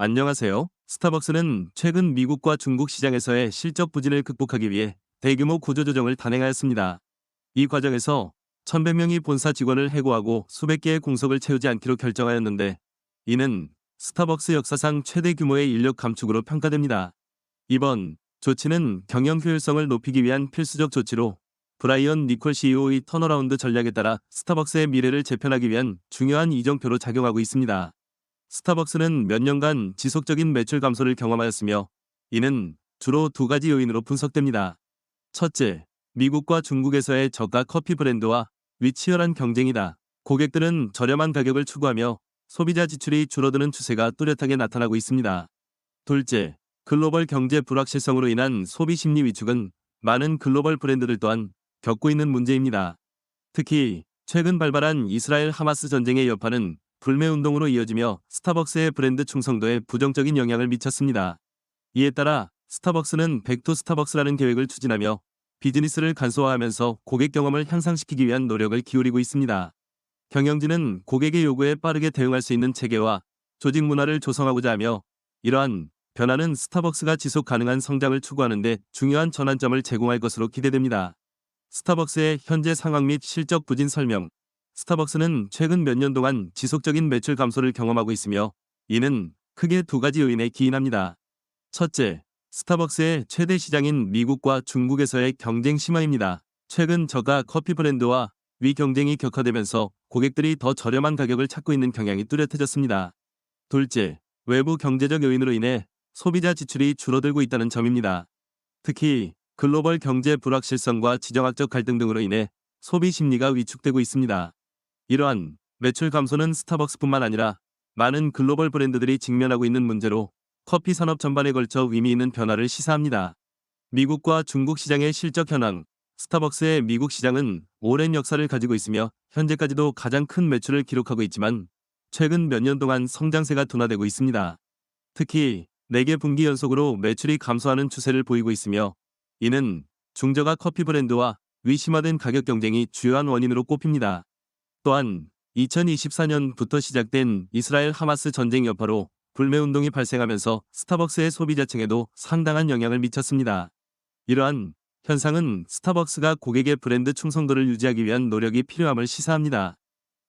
안녕하세요. 스타벅스는 최근 미국과 중국 시장에서의 실적 부진을 극복하기 위해 대규모 구조조정을 단행하였습니다. 이 과정에서 1,100명이 본사 직원을 해고하고 수백 개의 공석을 채우지 않기로 결정하였는데, 이는 스타벅스 역사상 최대 규모의 인력 감축으로 평가됩니다. 이번 조치는 경영 효율성을 높이기 위한 필수적 조치로, 브라이언 니콜 CEO의 턴어라운드 전략에 따라 스타벅스의 미래를 재편하기 위한 중요한 이정표로 작용하고 있습니다. 스타벅스는 몇 년간 지속적인 매출 감소를 경험하였으며, 이는 주로 두 가지 요인으로 분석됩니다. 첫째, 미국과 중국에서의 저가 커피 브랜드와 치열한 경쟁이다. 고객들은 저렴한 가격을 추구하며 소비자 지출이 줄어드는 추세가 뚜렷하게 나타나고 있습니다. 둘째, 글로벌 경제 불확실성으로 인한 소비 심리 위축은 많은 글로벌 브랜드들 또한 겪고 있는 문제입니다. 특히 최근 발발한 이스라엘 하마스 전쟁의 여파는 불매운동으로 이어지며 스타벅스의 브랜드 충성도에 부정적인 영향을 미쳤습니다. 이에 따라 스타벅스는 백투 스타벅스라는 계획을 추진하며 비즈니스를 간소화하면서 고객 경험을 향상시키기 위한 노력을 기울이고 있습니다. 경영진은 고객의 요구에 빠르게 대응할 수 있는 체계와 조직 문화를 조성하고자 하며, 이러한 변화는 스타벅스가 지속 가능한 성장을 추구하는 데 중요한 전환점을 제공할 것으로 기대됩니다. 스타벅스의 현재 상황 및 실적 부진 설명. 스타벅스는 최근 몇 년 동안 지속적인 매출 감소를 경험하고 있으며, 이는 크게 두 가지 요인에 기인합니다. 첫째, 스타벅스의 최대 시장인 미국과 중국에서의 경쟁 심화입니다. 최근 저가 커피 브랜드와 경쟁이 격화되면서 고객들이 더 저렴한 가격을 찾고 있는 경향이 뚜렷해졌습니다. 둘째, 외부 경제적 요인으로 인해 소비자 지출이 줄어들고 있다는 점입니다. 특히 글로벌 경제 불확실성과 지정학적 갈등 등으로 인해 소비 심리가 위축되고 있습니다. 이러한 매출 감소는 스타벅스뿐만 아니라 많은 글로벌 브랜드들이 직면하고 있는 문제로, 커피 산업 전반에 걸쳐 의미 있는 변화를 시사합니다. 미국과 중국 시장의 실적 현황. 스타벅스의 미국 시장은 오랜 역사를 가지고 있으며 현재까지도 가장 큰 매출을 기록하고 있지만, 최근 몇 년 동안 성장세가 둔화되고 있습니다. 특히 4개 분기 연속으로 매출이 감소하는 추세를 보이고 있으며, 이는 중저가 커피 브랜드와 심화된 가격 경쟁이 주요한 원인으로 꼽힙니다. 또한 2024년부터 시작된 이스라엘 하마스 전쟁 여파로 불매운동이 발생하면서 스타벅스의 소비자층에도 상당한 영향을 미쳤습니다. 이러한 현상은 스타벅스가 고객의 브랜드 충성도를 유지하기 위한 노력이 필요함을 시사합니다.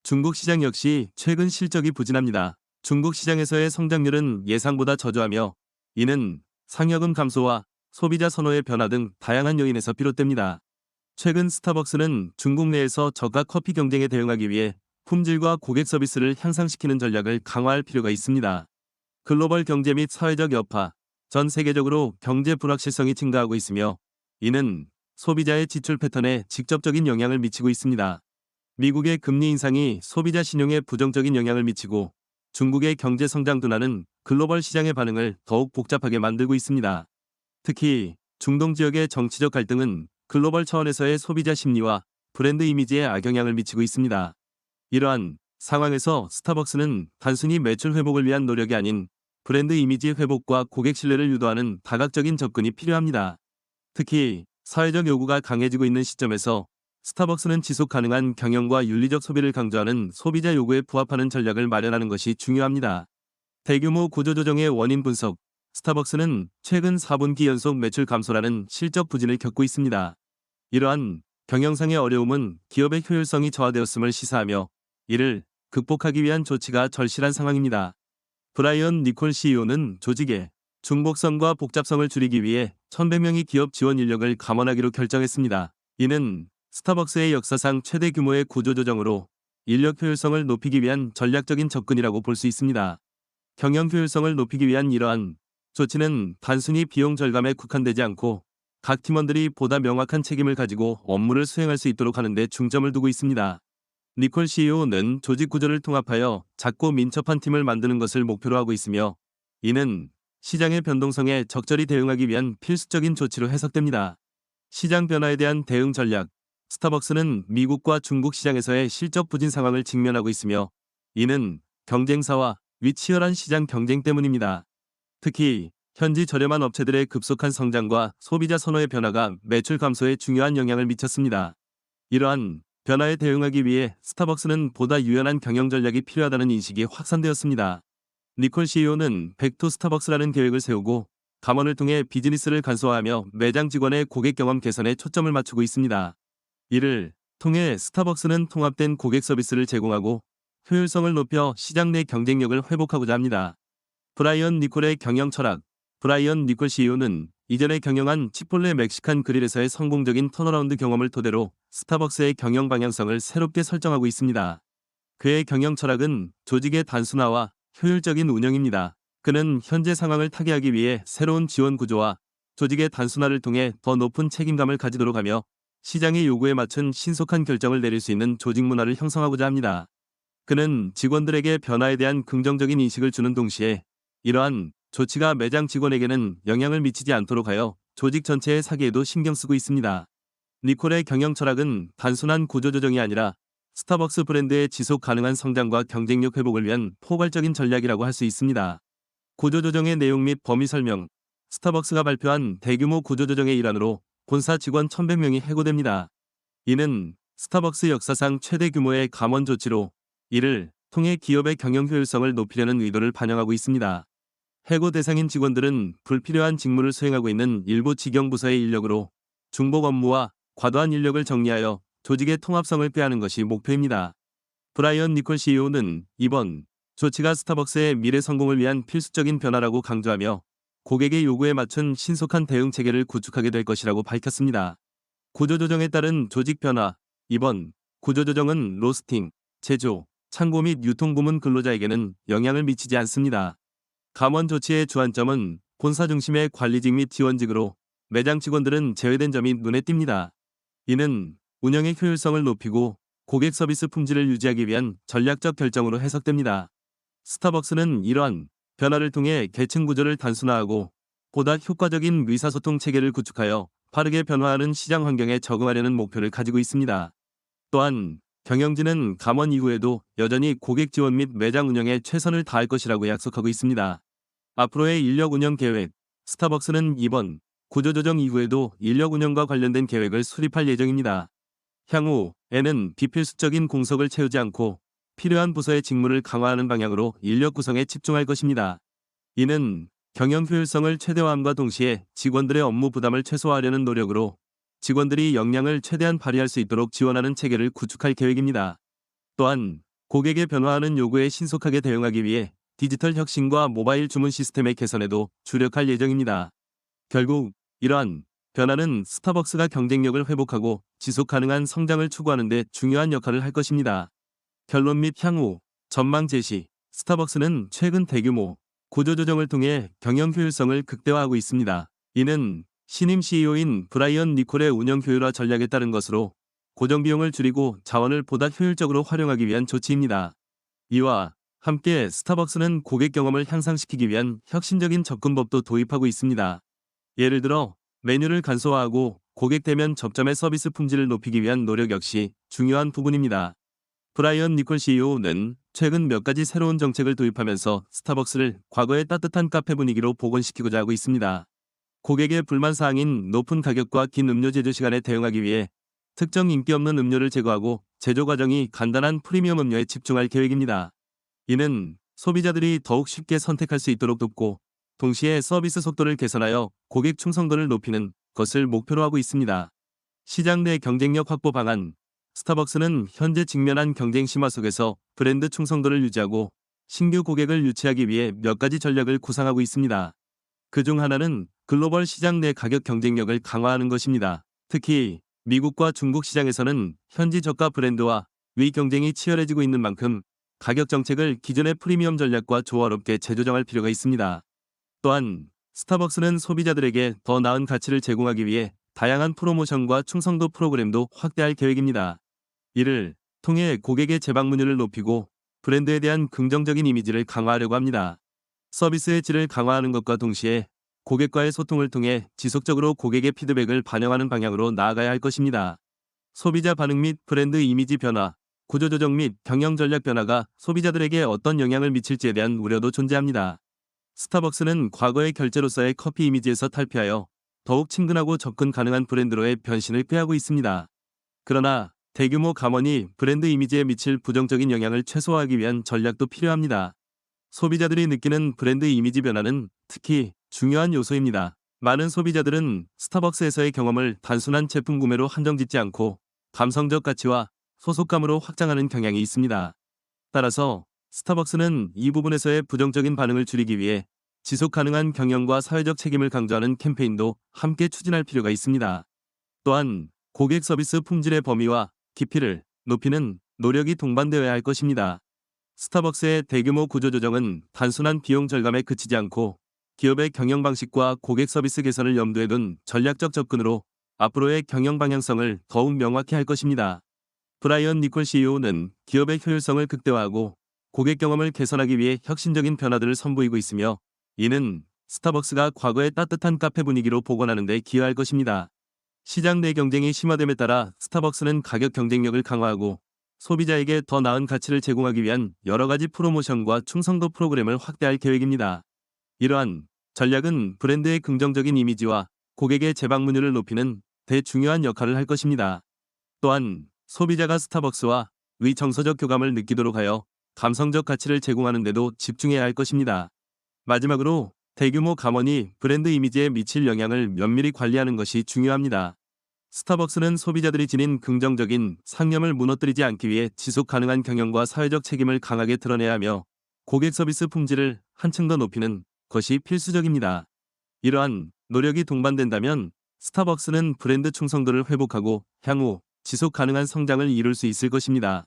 중국 시장 역시 최근 실적이 부진합니다. 중국 시장에서의 성장률은 예상보다 저조하며, 이는 상여금 감소와 소비자 선호의 변화 등 다양한 요인에서 비롯됩니다. 최근 스타벅스는 중국 내에서 저가 커피 경쟁에 대응하기 위해 품질과 고객 서비스를 향상시키는 전략을 강화할 필요가 있습니다. 글로벌 경제 및 사회적 여파. 전 세계적으로 경제 불확실성이 증가하고 있으며, 이는 소비자의 지출 패턴에 직접적인 영향을 미치고 있습니다. 미국의 금리 인상이 소비자 신용에 부정적인 영향을 미치고, 중국의 경제 성장 둔화는 글로벌 시장의 반응을 더욱 복잡하게 만들고 있습니다. 특히 중동 지역의 정치적 갈등은 글로벌 차원에서의 소비자 심리와 브랜드 이미지에 악영향을 미치고 있습니다. 이러한 상황에서 스타벅스는 단순히 매출 회복을 위한 노력이 아닌 브랜드 이미지 회복과 고객 신뢰를 유도하는 다각적인 접근이 필요합니다. 특히 사회적 요구가 강해지고 있는 시점에서 스타벅스는 지속 가능한 경영과 윤리적 소비를 강조하는 소비자 요구에 부합하는 전략을 마련하는 것이 중요합니다. 대규모 구조조정의 원인 분석. 스타벅스는 최근 4분기 연속 매출 감소라는 실적 부진을 겪고 있습니다. 이러한 경영상의 어려움은 기업의 효율성이 저하되었음을 시사하며, 이를 극복하기 위한 조치가 절실한 상황입니다. 브라이언 니콜 CEO는 조직의 중복성과 복잡성을 줄이기 위해 1,100명의 기업 지원 인력을 감원하기로 결정했습니다. 이는 스타벅스의 역사상 최대 규모의 구조조정으로 인력 효율성을 높이기 위한 전략적인 접근이라고 볼 수 있습니다. 경영 효율성을 높이기 위한 이러한 조치는 단순히 비용 절감에 국한되지 않고, 각 팀원들이 보다 명확한 책임을 가지고 업무를 수행할 수 있도록 하는 데 중점을 두고 있습니다. 니콜 CEO는 조직 구조를 통합하여 작고 민첩한 팀을 만드는 것을 목표로 하고 있으며, 이는 시장의 변동성에 적절히 대응하기 위한 필수적인 조치로 해석됩니다. 시장 변화에 대한 대응 전략. 스타벅스는 미국과 중국 시장에서의 실적 부진 상황을 직면하고 있으며, 이는 경쟁사와 치열한 시장 경쟁 때문입니다. 특히 현지 저렴한 업체들의 급속한 성장과 소비자 선호의 변화가 매출 감소에 중요한 영향을 미쳤습니다. 이러한 변화에 대응하기 위해 스타벅스는 보다 유연한 경영 전략이 필요하다는 인식이 확산되었습니다. 니콜 CEO는 백투 스타벅스라는 계획을 세우고 감원을 통해 비즈니스를 간소화하며 매장 직원의 고객 경험 개선에 초점을 맞추고 있습니다. 이를 통해 스타벅스는 통합된 고객 서비스를 제공하고 효율성을 높여 시장 내 경쟁력을 회복하고자 합니다. 브라이언 니콜의 경영 철학. 브라이언 니콜 CEO는 이전에 경영한 치폴레 멕시칸 그릴에서의 성공적인 턴어라운드 경험을 토대로 스타벅스의 경영 방향성을 새롭게 설정하고 있습니다. 그의 경영 철학은 조직의 단순화와 효율적인 운영입니다. 그는 현재 상황을 타개하기 위해 새로운 지원 구조와 조직의 단순화를 통해 더 높은 책임감을 가지도록 하며 시장의 요구에 맞춘 신속한 결정을 내릴 수 있는 조직 문화를 형성하고자 합니다. 그는 직원들에게 변화에 대한 긍정적인 인식을 주는 동시에 이러한 조치가 매장 직원에게는 영향을 미치지 않도록 하여 조직 전체의 사기에도 신경 쓰고 있습니다. 니콜의 경영 철학은 단순한 구조조정이 아니라 스타벅스 브랜드의 지속 가능한 성장과 경쟁력 회복을 위한 포괄적인 전략이라고 할 수 있습니다. 구조조정의 내용 및 범위 설명. 스타벅스가 발표한 대규모 구조조정의 일환으로 본사 직원 1,100명이 해고됩니다. 이는 스타벅스 역사상 최대 규모의 감원 조치로 이를 통해 기업의 경영 효율성을 높이려는 의도를 반영하고 있습니다. 해고 대상인 직원들은 불필요한 직무를 수행하고 있는 일부 직영부서의 인력으로 중복 업무와 과도한 인력을 정리하여 조직의 통합성을 꾀하는 것이 목표입니다. 브라이언 니콜 CEO는 이번 조치가 스타벅스의 미래 성공을 위한 필수적인 변화라고 강조하며 고객의 요구에 맞춘 신속한 대응 체계를 구축하게 될 것이라고 밝혔습니다. 구조조정에 따른 조직 변화. 이번 구조조정은 로스팅, 제조, 창고 및 유통부문 근로자에게는 영향을 미치지 않습니다. 감원 조치의 주안점은 본사 중심의 관리직 및 지원직으로 매장 직원들은 제외된 점이 눈에 띕니다. 이는 운영의 효율성을 높이고 고객 서비스 품질을 유지하기 위한 전략적 결정으로 해석됩니다. 스타벅스는 이러한 변화를 통해 계층 구조를 단순화하고 보다 효과적인 의사소통 체계를 구축하여 빠르게 변화하는 시장 환경에 적응하려는 목표를 가지고 있습니다. 또한 경영진은 감원 이후에도 여전히 고객 지원 및 매장 운영에 최선을 다할 것이라고 약속하고 있습니다. 앞으로의 인력 운영 계획. 스타벅스는 이번 구조조정 이후에도 인력 운영과 관련된 계획을 수립할 예정입니다. 향후에는 비필수적인 공석을 채우지 않고 필요한 부서의 직무를 강화하는 방향으로 인력 구성에 집중할 것입니다. 이는 경영 효율성을 최대화함과 동시에 직원들의 업무 부담을 최소화하려는 노력으로 직원들이 역량을 최대한 발휘할 수 있도록 지원하는 체계를 구축할 계획입니다. 또한 고객의 변화하는 요구에 신속하게 대응하기 위해 디지털 혁신과 모바일 주문 시스템의 개선에도 주력할 예정입니다. 결국 이러한 변화는 스타벅스가 경쟁력을 회복하고 지속 가능한 성장을 추구하는 데 중요한 역할을 할 것입니다. 결론 및 향후 전망 제시. 스타벅스는 최근 대규모 구조조정을 통해 경영 효율성을 극대화하고 있습니다. 이는 신임 CEO인 브라이언 니콜의 운영 효율화 전략에 따른 것으로 고정 비용을 줄이고 자원을 보다 효율적으로 활용하기 위한 조치입니다. 이와 함께 스타벅스는 고객 경험을 향상시키기 위한 혁신적인 접근법도 도입하고 있습니다. 예를 들어 메뉴를 간소화하고 고객 대면 접점의 서비스 품질을 높이기 위한 노력 역시 중요한 부분입니다. 브라이언 니콜 CEO는 최근 몇 가지 새로운 정책을 도입하면서 스타벅스를 과거의 따뜻한 카페 분위기로 복원시키고자 하고 있습니다. 고객의 불만 사항인 높은 가격과 긴 음료 제조 시간에 대응하기 위해 특정 인기 없는 음료를 제거하고 제조 과정이 간단한 프리미엄 음료에 집중할 계획입니다. 이는 소비자들이 더욱 쉽게 선택할 수 있도록 돕고 동시에 서비스 속도를 개선하여 고객 충성도를 높이는 것을 목표로 하고 있습니다. 시장 내 경쟁력 확보 방안. 스타벅스는 현재 직면한 경쟁 심화 속에서 브랜드 충성도를 유지하고 신규 고객을 유치하기 위해 몇 가지 전략을 구상하고 있습니다. 그중 하나는 글로벌 시장 내 가격 경쟁력을 강화하는 것입니다. 특히 미국과 중국 시장에서는 현지 저가 브랜드와 위 경쟁이 치열해지고 있는 만큼 가격 정책을 기존의 프리미엄 전략과 조화롭게 재조정할 필요가 있습니다. 또한 스타벅스는 소비자들에게 더 나은 가치를 제공하기 위해 다양한 프로모션과 충성도 프로그램도 확대할 계획입니다. 이를 통해 고객의 재방문율을 높이고 브랜드에 대한 긍정적인 이미지를 강화하려고 합니다. 서비스의 질을 강화하는 것과 동시에 고객과의 소통을 통해 지속적으로 고객의 피드백을 반영하는 방향으로 나아가야 할 것입니다. 소비자 반응 및 브랜드 이미지 변화, 구조조정 및 경영 전략 변화가 소비자들에게 어떤 영향을 미칠지에 대한 우려도 존재합니다. 스타벅스는 과거의 결제로서의 커피 이미지에서 탈피하여 더욱 친근하고 접근 가능한 브랜드로의 변신을 꾀하고 있습니다. 그러나 대규모 감원이 브랜드 이미지에 미칠 부정적인 영향을 최소화하기 위한 전략도 필요합니다. 소비자들이 느끼는 브랜드 이미지 변화는 특히 중요한 요소입니다. 많은 소비자들은 스타벅스에서의 경험을 단순한 제품 구매로 한정짓지 않고 감성적 가치와 소속감으로 확장하는 경향이 있습니다. 따라서 스타벅스는 이 부분에서의 부정적인 반응을 줄이기 위해 지속 가능한 경영과 사회적 책임을 강조하는 캠페인도 함께 추진할 필요가 있습니다. 또한 고객 서비스 품질의 범위와 깊이를 높이는 노력이 동반되어야 할 것입니다. 스타벅스의 대규모 구조조정은 단순한 비용 절감에 그치지 않고 기업의 경영 방식과 고객 서비스 개선을 염두에 둔 전략적 접근으로 앞으로의 경영 방향성을 더욱 명확히 할 것입니다. 브라이언 니콜 CEO는 기업의 효율성을 극대화하고 고객 경험을 개선하기 위해 혁신적인 변화들을 선보이고 있으며, 이는 스타벅스가 과거의 따뜻한 카페 분위기로 복원하는 데 기여할 것입니다. 시장 내 경쟁이 심화됨에 따라 스타벅스는 가격 경쟁력을 강화하고 소비자에게 더 나은 가치를 제공하기 위한 여러 가지 프로모션과 충성도 프로그램을 확대할 계획입니다. 이러한 전략은 브랜드의 긍정적인 이미지와 고객의 재방문율을 높이는 대중요한 역할을 할 것입니다. 또한 소비자가 스타벅스와 의 정서적 교감을 느끼도록 하여 감성적 가치를 제공하는 데도 집중해야 할 것입니다. 마지막으로 대규모 감원이 브랜드 이미지에 미칠 영향을 면밀히 관리하는 것이 중요합니다. 스타벅스는 소비자들이 지닌 긍정적인 상념을 무너뜨리지 않기 위해 지속 가능한 경영과 사회적 책임을 강하게 드러내야 하며, 고객 서비스 품질을 한층 더 높이는 것이 필수적입니다. 이러한 노력이 동반된다면 스타벅스는 브랜드 충성도를 회복하고 향후 지속 가능한 성장을 이룰 수 있을 것입니다.